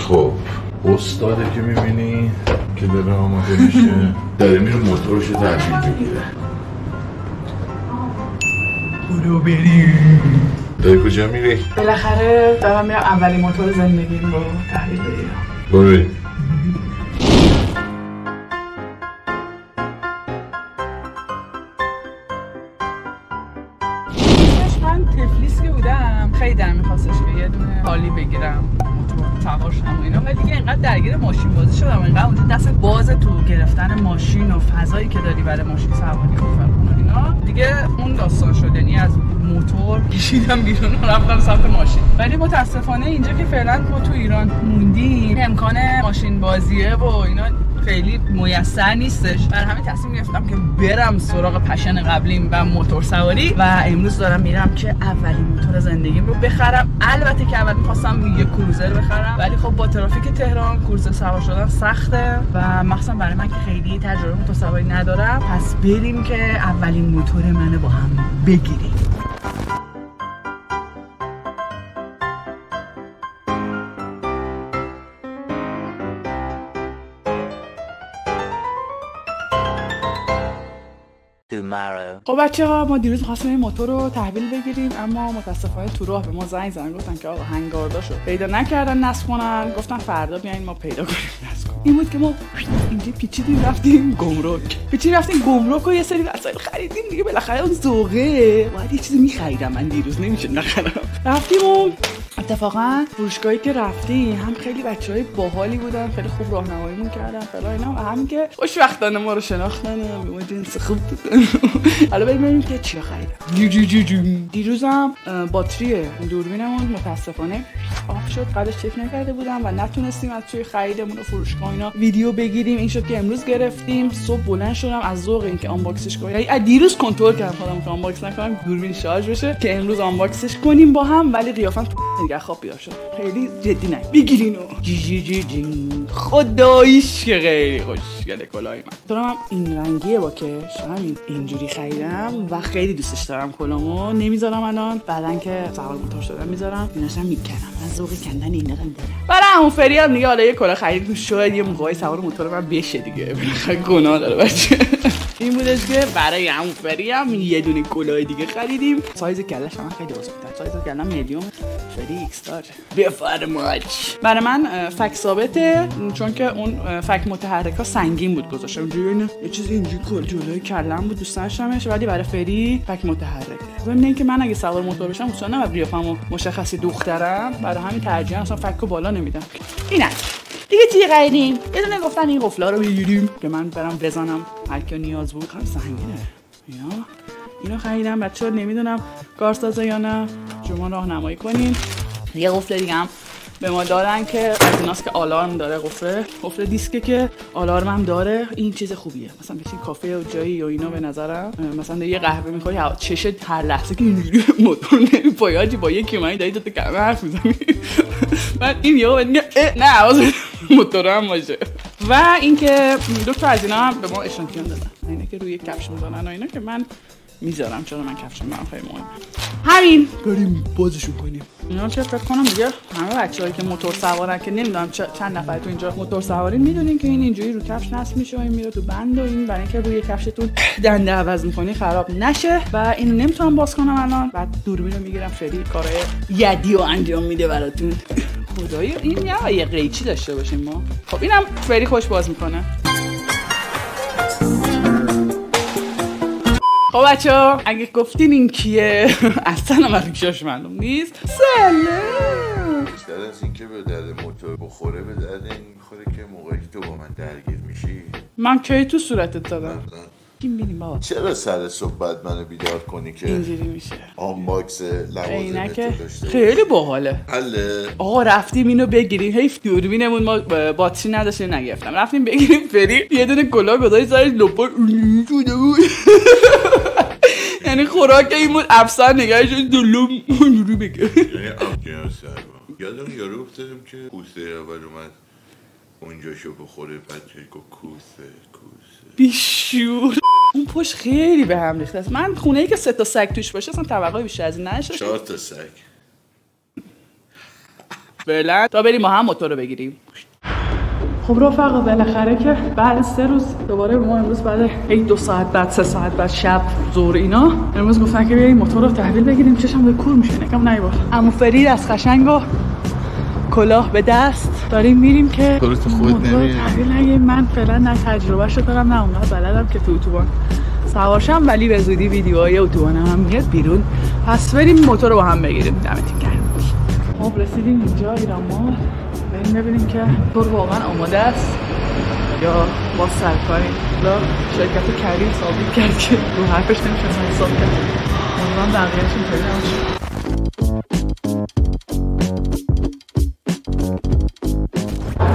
خب استاده که میبینی که داره آماده میشه داره میره موتورشو تحویل بگیره. برو بریم. داری کجا میری؟ بالاخره دارم میرم اولین موتور زندگیم رو تحویل بگیرم. برو بریم. من تفلیس که بودم خیلی دلم میخواستش که یه دونه هالی بگیرم موتور سوار شم و اینا، ولی دیگه اینقدر درگیر ماشین بازی شدم، اینقدر اونجا دست باز تو گرفتن ماشین و فضایی که داری برای ماشین سواری و اینا دیگه اون داستان شد. یعنی از موتور کشیدم بیرون و رفتم سمت ماشین. ولی متاسفانه اینجا که فعلا ما تو ایران موندیم امکان ماشین بازیه و اینا خیلی میسر نیستش، برای همین تصمیم گرفتم که برم سراغ پشن قبلیم و موتور سواری و امروز دارم میرم که اولین موتور زندگیم رو بخرم. البته که اول می‌خواستم یه کروزر بخرم، ولی خب با ترافیک تهران کروزر سوار شدن سخته و مخصوصا برای من که خیلی تجربه موتور سواری ندارم. پس بریم که اولین موتور منو با هم بگیریم. خب بچه‌ها ما دیروز خواستیم این موتور رو تحویل بگیریم، اما متاسفانه تو راه به ما زنگ زدن گفتن که آقا هنگاردا شد پیدا نکردن نصب کنن، گفتن فردا بیاین ما پیدا کنیم نصب کنیم. این بود که ما اینجا پیچیدیم رفتیم گمرک و یه سری وسایل خریدیم دیگه. بالاخره اون ذوقه باید یه چیزی می‌خریدم، من دیروز نمیشه نخرم. رفتیم و اتفاقا فروشگاهی که رفتیم هم خیلی بچهای باحالی بودن، خیلی خوب راهنماییمون کردن فلان اینا، و همین که خوشبختانه ما رو شناختن و ما جنس خوب دادن. حالا بریم ببینیم که چی خریدم. دیروزم باتری دوربینمون متاسفانه آف شد، قبلش چک نکرده بودم و نتونستیم از توی خریدمون و فروشگاه اینا ویدیو بگیریم. این شد که امروز گرفتیم. صبح بلند شدم از ذوق اینکه آنباکسش کنم، یعنی دیروز کنترل کردم خودم که آنباکس نکنم دوربین شارژ بشه که امروز آنباکسش کنیم با هم، ولی قیافم دیگه خواب بیدار شد. خیلی جدی نه بگیرینو خداییش که خیلی خوشگله کلاهی من. دارم این رنگیه با کش، همین اینجوری خریدم و خیلی دوستش دارم کلامو. نمیذارم الان، بعدن که سوار موتور شدم میذارم. ایناشم میکنم، من ذوق کندن اینا رو دارم. برای همون فری هم دیگه حالا یه کلاه خرید شاید یه موقعی سوار موتور من بشه دیگه، بالاخره گناه داره بچه. این بودش که برای همون فری هم یه دونه کلاه دیگه خریدیم. سایز کلهش هم خیلی بزرگتره، سایز کله میلیون فری ایکس دار. بفرمایید. برای من فک ثابته، چون که اون فک متحرکا سنگین بود گذاشتم اینجوری، یه چیزی اینجوری کل جلوی کلم بود دوست داشتمش، ولی برای فری فک متحرکه. ضمن اینکه من اگه سوار موتور بشم اصلا نباید قیافمو مشخصی دخترم، برای همین ترجیحاً اصلا فکو بالا نمیدم. اینا دیگه چی خریدیم؟ یه دونه گفتن این قفلا رو بگیریم که من برام بزنم هر کی نیاز بود. خیلی سنگینه. اینو خریدم. بچه‌ها نمیدونم کارسازه یا نه، شما راهنمایی کنین. یه قفل دیگه هم به ما دارن که از ایناست که آلارم داره. قفل دیسکه که آلارم هم داره. این چیز خوبیه، مثلا بشین کافه و جایی و اینا به نظرم مثلا یه قهوه می‌خوری چشت هر لحظه که اینجوری موتور نمیپایاجی با یکی من دایی تو کلمه حرف می‌زنی. من این یهو نه واسه موتورم باشه. و اینکه دو تا از اینا هم به ما اشانتیون دادن، اینا که روی کفش می‌ذارن و اینا که من میذارم، چون من کفشم برام خیلی مهمه. همین بریم بازشون کنیم. اینا که فکر کنم دیگه همه بچه‌هایی که موتور سوارن که نمیدونم چند نفر تو اینجا موتور سوارین میدونین که این اینجوری رو کفش نصب میشه و این میره تو بند و این برای اینکه روی کفشتون دنده عوض می‌کنی خراب نشه. و اینو نمیتونم باز کنم الان. بعد دوربین رو میگیرم فری کارهای یدی رو انجام میده براتون. خدایی این یه قیچی داشته باشیم ما. خب اینم فری خوش باز میکنه. خب بچه‌ها اگه گفتین این کیه اصلا من ریشاش معلوم نیست. سلام. بیشتر از این که به درد موتور بخوره به درد این میخوره که موقعی که تو با من درگیر میشی. من کی تو صورتت زدم؟ این ببینیم بابا چرا سر صبح بعد منو بیدار کنی که اینجوری میشه؟ آنباکس لوازم تو داشته خیلی باحاله. حله. آقا رفتیم اینو بگیریم، حیف دوربینمون ما باتری نداشتیم نگرفتم. رفتیم بگیریم فری یه دونه کلاه گذاشت سرش لپا شده بود. یعنی خوراک این بود افسر نگهش دلم اونجوری بگه. یعنی افغان سر یادم یارو افتادم که کوسه اول اومد اونجاشو بخوره بعد کوسه بیشور. اون پشت خیلی به هم ریخته است. من خونه‌ای که 3 تا سگ توش باشه اصلا توقعی بیشتر از این نداشتم. 4 تا سگ. فعلا تا بریم ما هم موتور رو بگیریم. خب رفقا بالاخره که بعد 3 روز دوباره ما امروز بعد 1-2 ساعت بعد 3 ساعت بعد شب ظهر اینا امروز گفتن که بیاییم موتور رو تحویل بگیریم. چشم به کور میشه نگم نیبار. عمو فرید از قشنگ و کلاه به دست داریم میریم که موتور تحویل نگیریم. من فعلا نه تجربهشو دارم نه اونقدر بلدم که تو اتوبان سوارشم، ولی به زودی ویدیوهای اتوبان هم میاد بیرون. پس بریم موتور رو با هم بگیریم. دمتون گرم. خب رسیدیم اینجا ایران مال. بریم ببینیم که موتور واقعا آماده است یا با سرکاریم. حالا شرکت کریم ثابت کرد که رو حرفش نمیشه حساب کرد. امیدوارم بقیه‌اش اینطوری نباشه.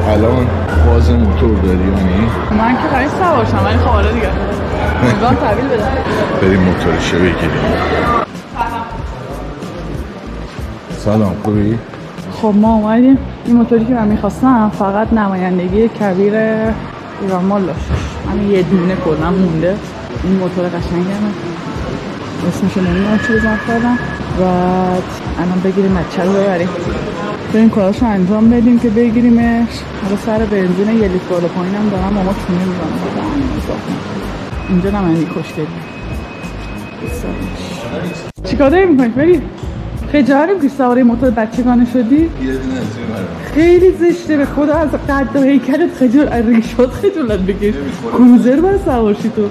الان باز موتور داری یعنی؟ من که قرار سوارشم ولی خب حالا دیگه امیدوارم تحویل بده. بریم موتورشو بگیریم. سلام خوبی؟ خب ما اومدیم. این موتوری که من میخواستم فقط نمایندگی کبیر ایران مال داشتش. همین یه دونه کلا مونده. این موتور قشنگه. اسمشو نمیدونم چی بزن کردم. و الان بگیریم بچه رو ببریم. بریم کاراشو انجام بدیم که بگیریمش. حالا سر بنزین 1 لیتر بالا پایین هم دارم اما چونه میزنم. اینجا نمایندگی کشکلی. چیکار داری میکنی فرید؟ خجالت که سواره موتور بچگانه شدی؟ خیلی زشته به خدا. از قد و هیکلت خجالت بکش. کروزر باید سوارشی تو.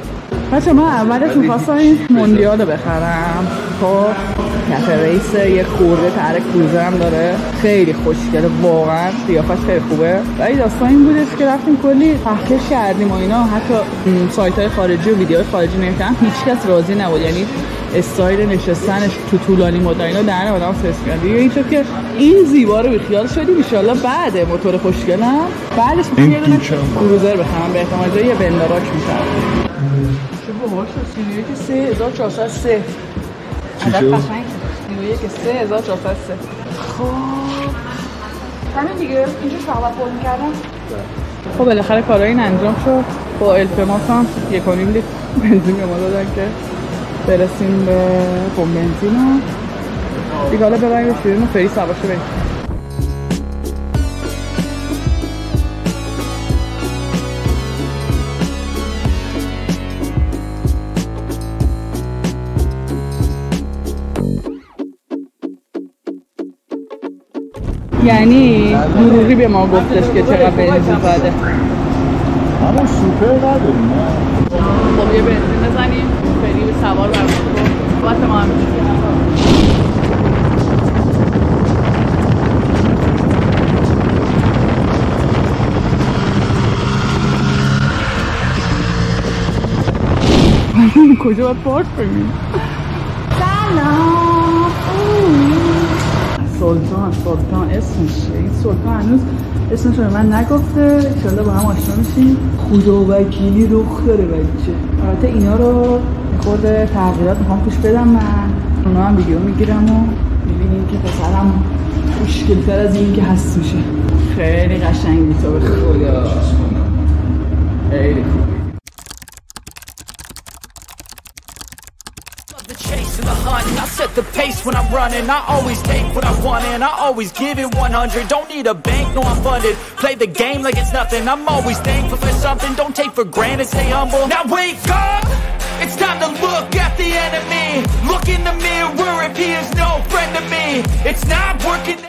بچه من اولش میخواستم این موندیال رو بخرم. خب کف ریس یه خورده تر کروزر هم داره. خیلی خوشگله واقعا. قیافش خیلی خوبه. ولی داستان این بودش که رفتیم کلی تحقیق کردیم و اینا. حتی سایت های خارجی و ویدیوهای خارجی نمی‌کردن. هیچ کس راضی نبود. یعنی استایل نشستنش تو طولانی مدت اینا درن آدم سرس کرد. دیگه اینطور که این زیبا رو بیخیال شدیم. ان شاءالله بعد موتور خوشگلم بعدش می‌تونم یه دونه کروزر بخرم. به احتمال زیاد یه بندراک می‌خرم. چه باهاش 31 3403 عدد قشنگ 31 3403. خب همین دیگه اینجا شغل پر می‌کردم. خب بالاخره کارای این انجام شد. با التماس هم 1.5 لیتر بنزین به ما دادن که برسیم به پمپ بنزین و دیگه. حالا ببریم شیرین و فری سوارشو بریم. یعنی دروغی به ما گفتش که چقدر بنزین زده. همون سوپر نداریم. خب یه بنزین بزنیم فری به سوار برمون رو باید ما هم میشه. کجا باید پارک کنیم؟ سلام. سلطان اسمشه. این سلطان هنوز اسمش رو من نگفته. انشالله با هم آشنا میشیم. خدا وکیلی رخ داره بچه. البته اینا رو خورده تغییرات میخوام توش بدم. من اونا هم ویدیو میگیرم و میبینیم که پسرم خوشگل‌تر از این که هست میشه. خیلی قشنگی تو به خدا. خیلی خوب. I set the pace when I'm running. I always take what I want and I always give it 100. Don't need a bank, no I'm funded. Play the game like it's nothing. I'm always thankful for something. Don't take for granted, stay humble. Now wake up, it's time to look at the enemy. Look in the mirror if he is no friend to me. It's not working.